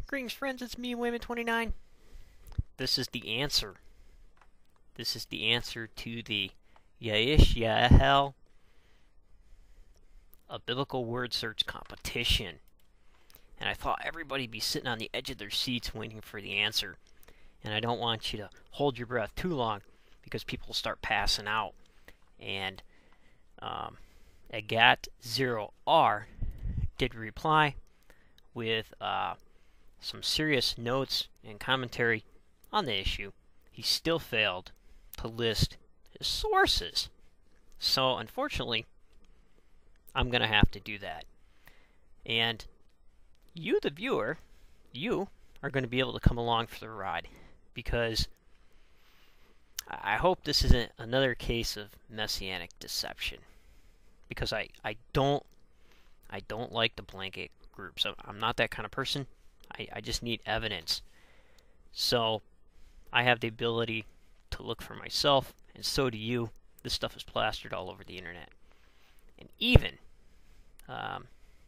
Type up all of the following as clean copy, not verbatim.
Greetings, friends. It's me, Wayman29. This is the answer. This is the answer to the Yshayahel, a biblical word search competition. And I thought everybody'd be sitting on the edge of their seats waiting for the answer. And I don't want you to hold your breath too long because people start passing out. And agat0r did reply with some serious notes and commentary on the issue. He still failed to list his sources. So, unfortunately, I'm going to have to do that. And you, the viewer, you are going to be able to come along for the ride, because I hope this isn't another case of messianic deception, because I don't like the blanket groups. I'm not that kind of person. I just need evidence. So I have the ability to look for myself, and so do you. This stuff is plastered all over the internet, and even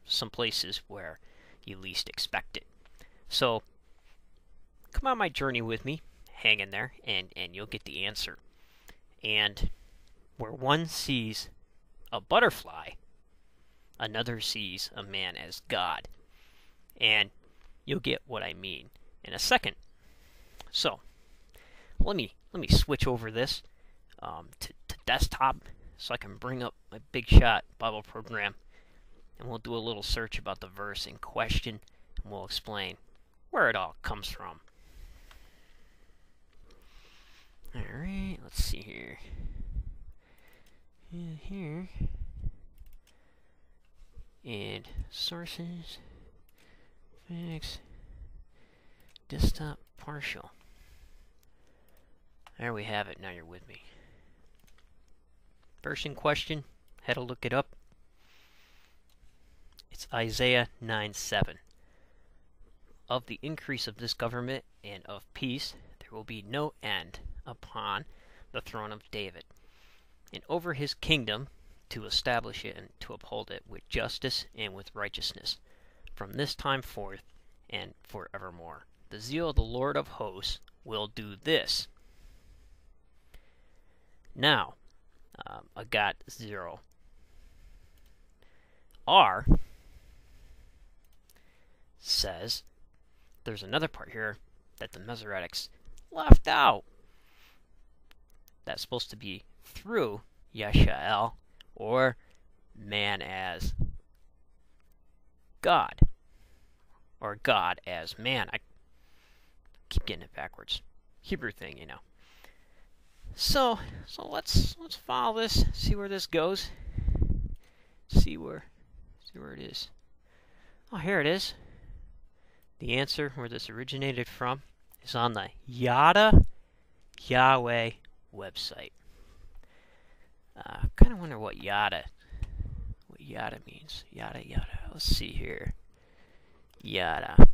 some places where you least expect it. So come on my journey with me, hang in there, and you'll get the answer. And where one sees a butterfly, another sees a man as God. And you'll get what I mean in a second. So let me switch over this to desktop so I can bring up my big shot Bible program, and we'll do a little search about the verse in question, and we'll explain where it all comes from. Alright, let's see here. Here. And sources. Fix. Desktop partial. There we have it. Now you're with me. Verse in question. Had to look it up. It's Isaiah 9:7. Of the increase of this government and of peace, there will be no end upon the throne of David, and over his kingdom, to establish it and to uphold it with justice and with righteousness, from this time forth and forevermore. The zeal of the Lord of hosts will do this. Now, agat0r says there's another part here that the Masoretics left out. That's supposed to be through Yshayahel, or man as God, or God as man. I keep getting it backwards. Hebrew thing, you know. So let's follow this, see where this goes. See where it is. Oh, here it is. The answer where this originated from is on the adah Yahweh website. Kind of wonder what yada means. Yada. Let's see here. Yada. Let's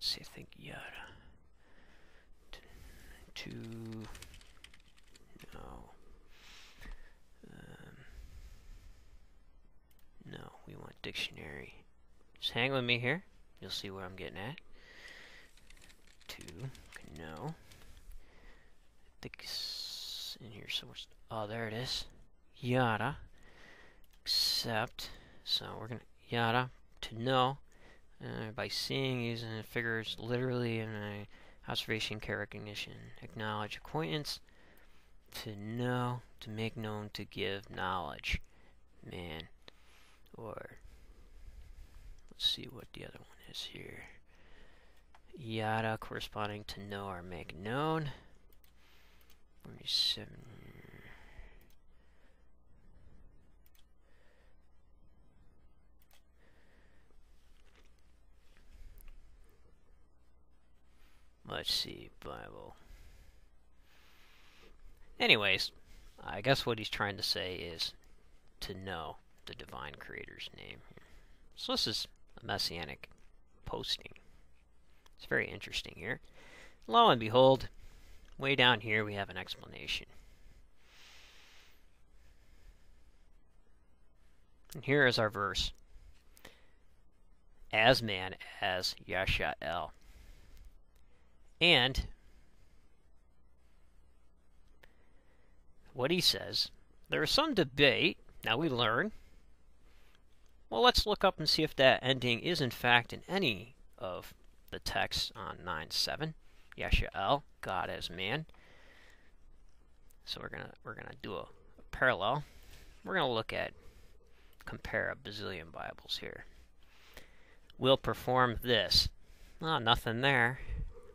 see. I think yada. No, we want dictionary. Just hang with me here. You'll see what I'm getting at. No. I think it's in here somewhere. Oh, there it is. Yada. Except, so we're going to yada, to know, by seeing, using figures literally in a observation, care, recognition, acknowledge, acquaintance, to know, to make known, to give knowledge. Man. Or, let's see what the other one is here. Yada corresponding to know or make known. 47. Let's see, Bible. Anyways, I guess what he's trying to say is to know the divine creator's name here. So this is a messianic posting. It's very interesting here. Lo and behold, way down here we have an explanation. And here is our verse. As man, as Yshayahel. And what he says, there is some debate. Now we learn. Well, let's look up and see if that ending is in fact in any of the texts on 9:7. Yshayahel, God as man. So we're gonna do a parallel. We're gonna look at compare a bazillion Bibles here. We'll perform this. Oh, nothing there.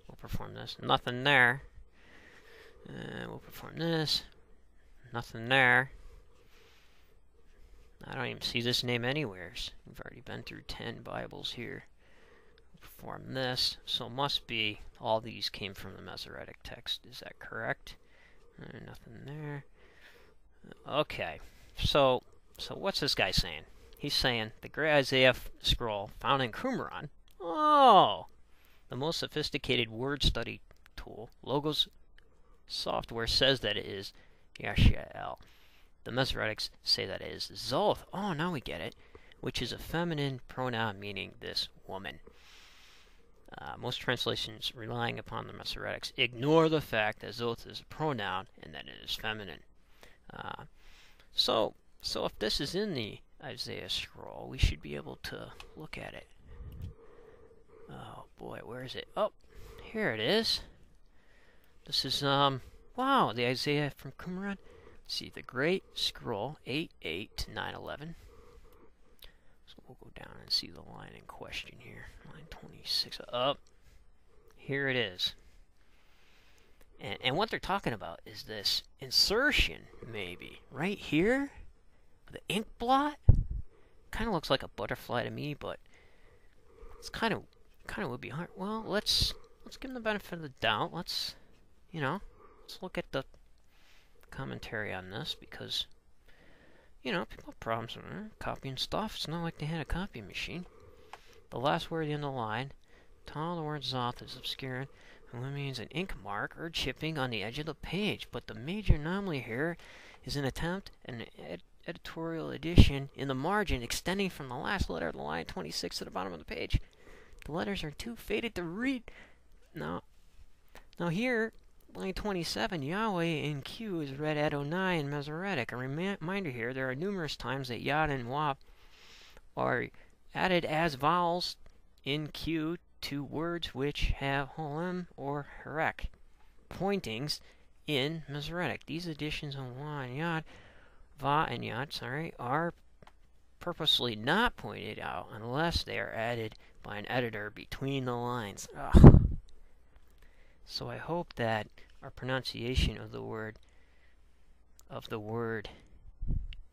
We'll perform this. Nothing there. We'll perform this. Nothing there. I don't even see this name anywhere. We've already been through 10 Bibles here. We'll perform this. So it must be all these came from the Masoretic text. Is that correct? Nothing there. Okay. So what's this guy saying? He's saying the Great Isaiah scroll found in Qumran. Oh! The most sophisticated word study tool, Logos software, says that it is Yshayahel. The Masoretics say that it is Zoth. Oh, now we get it. Which is a feminine pronoun meaning this woman. Most translations relying upon the Masoretics ignore the fact that Zoth is a pronoun and that it is feminine. So if this is in the Isaiah scroll, we should be able to look at it. Oh boy, where is it? Oh, here it is. This is, wow, the Isaiah from Qumran. Let's see, the Great Scroll, 8:8 to 9:11. So we'll go down and see the line in question here. Line 26. Up. Here it is. And what they're talking about is this insertion, maybe, right here. The ink blot. Kind of looks like a butterfly to me, but it's kind of would be hard. Well, let's give them the benefit of the doubt. Let's look at the commentary on this, because people have problems with copying stuff. It's not like they had a copy machine. The last word in the line, the word Zoth is obscured, and it means an ink mark or chipping on the edge of the page. But the major anomaly here is an attempt at an editorial addition in the margin extending from the last letter of the line 26 to the bottom of the page. The letters are too faded to read. Now here, line 27, Yahweh in Q is read Adonai in Masoretic. A reminder here, there are numerous times that Yod and Wah are added as vowels in Q to words which have ul'SHalOM or herek pointings in Masoretic. These additions on Wah and Yod, Va and Yod, are purposely not pointed out unless they are added by an editor between the lines. Ugh. So I hope that our pronunciation of the word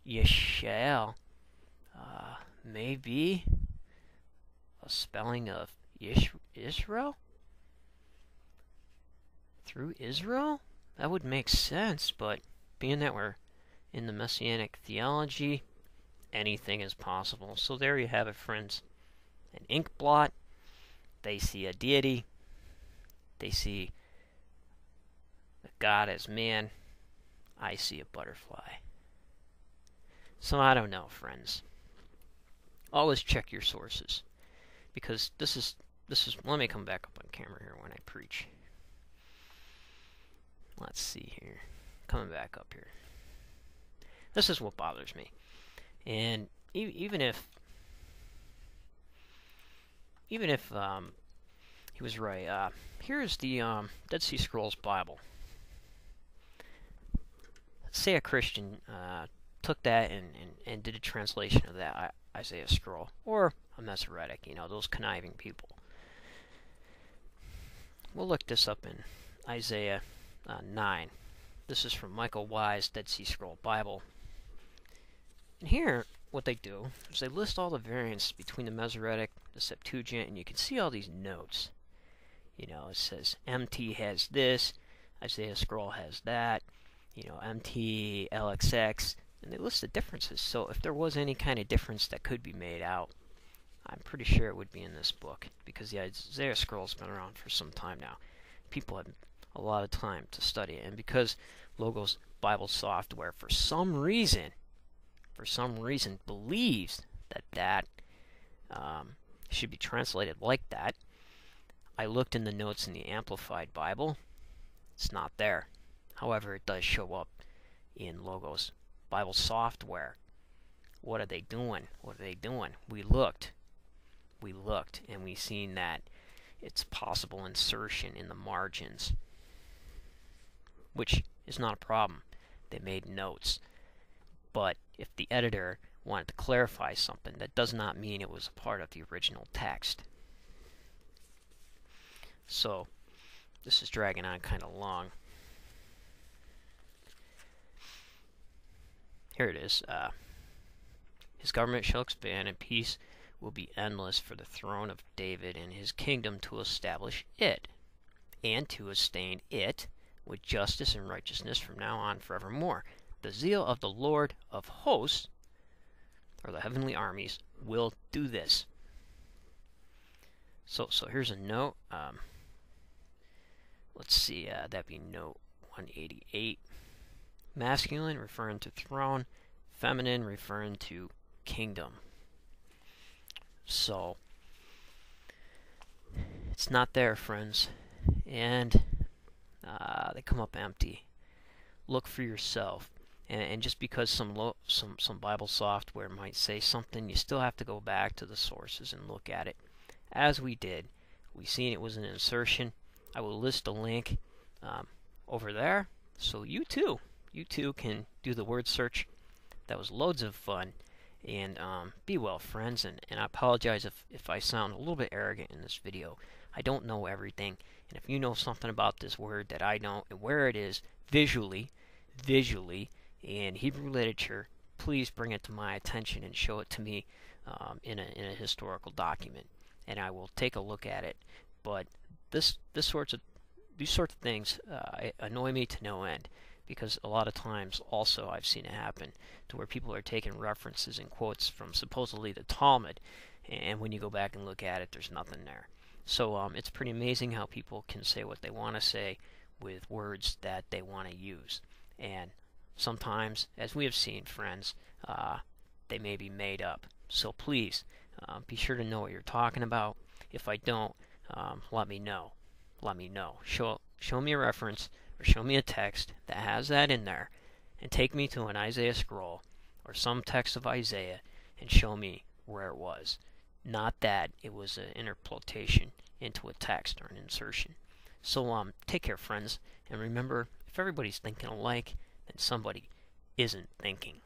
Yshayahel may be a spelling of Israel through Israel. That would make sense, but being that we're in the Messianic theology, anything is possible. So there you have it, friends. An ink blot. They see a deity. They see God as man. I see a butterfly. So I don't know, friends. Always check your sources, because this is. Let me come back up on camera here when I preach. Let's see here. Coming back up here. This is what bothers me, and even if he was right. Here's the Dead Sea Scrolls Bible. Say a Christian took that and did a translation of that Isaiah scroll, or a Masoretic, those conniving people. We'll look this up in Isaiah 9. This is from Michael Wise' Dead Sea Scroll Bible. And here, what they do is they list all the variants between the Masoretic, the Septuagint, and you can see all these notes. It says MT has this, Isaiah scroll has that, MT, LXX, and they list the differences. So if there was any kind of difference that could be made out, I'm pretty sure it would be in this book, because the Isaiah scroll's been around for some time now. People have a lot of time to study it, and because Logos Bible software, for some reason, for some reason, believes that should be translated like that. I looked in the notes in the Amplified Bible. It's not there. However, it does show up in Logos Bible software. What are they doing? What are they doing? We looked, and we seen that it's possible insertion in the margins, which is not a problem. They made notes. But if the editor wanted to clarify something, that does not mean it was a part of the original text. So, this is dragging on kind of long. Here it is. His government shall expand, and peace will be endless for the throne of David and his kingdom to establish it, and to sustain it with justice and righteousness from now on forevermore. The zeal of the Lord of hosts, or the heavenly armies, will do this. So here's a note. Let's see, that'd be note 188. Masculine referring to throne, feminine referring to kingdom. So it's not there, friends, and they come up empty. Look for yourself, and just because some Bible software might say something, you still have to go back to the sources and look at it. As we did, we seen it was an insertion. I will list a link over there, so you too can do the word search. That was loads of fun, and be well, friends, and I apologize if I sound a little bit arrogant in this video. I don't know everything, and if you know something about this word that I don't, and where it is visually, in Hebrew literature, please bring it to my attention and show it to me in a historical document, and I will take a look at it. But these sorts of things annoy me to no end, because a lot of times also I've seen it happen to where people are taking references and quotes from supposedly the Talmud, and when you go back and look at it, there's nothing there. So it's pretty amazing how people can say what they want to say with words that they want to use, and sometimes, as we have seen, friends, they may be made up. So please be sure to know what you're talking about. If I don't, let me know. Show me a reference, or show me a text that has that in there, and take me to an Isaiah scroll or some text of Isaiah and show me where it was. Not that it was an interpolation into a text or an insertion. So take care, friends, and remember, if everybody's thinking alike, then somebody isn't thinking.